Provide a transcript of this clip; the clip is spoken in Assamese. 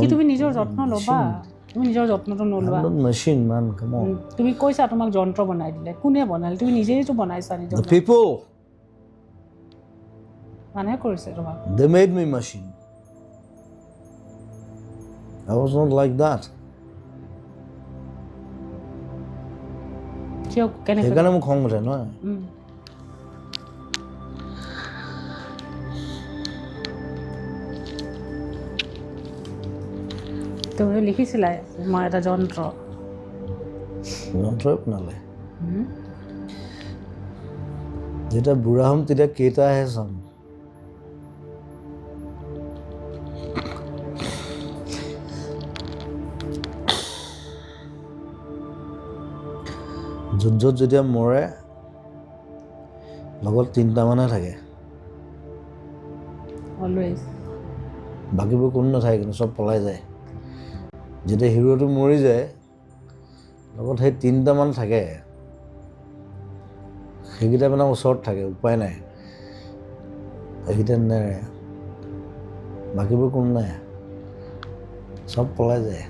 কি তুমি নিজৰ যত্ন ল'বা তুমি নিজৰ যত্নটো নলোৱা মেচিন মান কাম অন তুমি কৈছা তোমাক যন্ত্ৰ বনাই দিলে কোনে বনালে তুমি নিজেইতো বনাইছা নিজৰ the people মানুহে কৰিছে তোমাক they made me machine I was not like that কিয় কেনেকৈ সেইকাৰণে মোক খং উঠে নহয় তুমি লিখিছিলা মই এটা যন্ত্ৰই বনালে যেতিয়া বুঢ়া হ'ম তেতিয়া কেইটাহে চাম য'ত যেতিয়া মৰে লগত 3টা মানুহে থাকে অলৱেজ বাকীবোৰ কোনো নাথাকে কিন্তু চব পলাই যায় যেতিয়া হিৰোটো মৰি যায় লগত সেই 3টা মান থাকে সেইকেইটা মানে ওচৰত থাকে উপায় নাই সেইকেইটা নেৰে বাকীবোৰ কোনো নাই চব পলাই যায়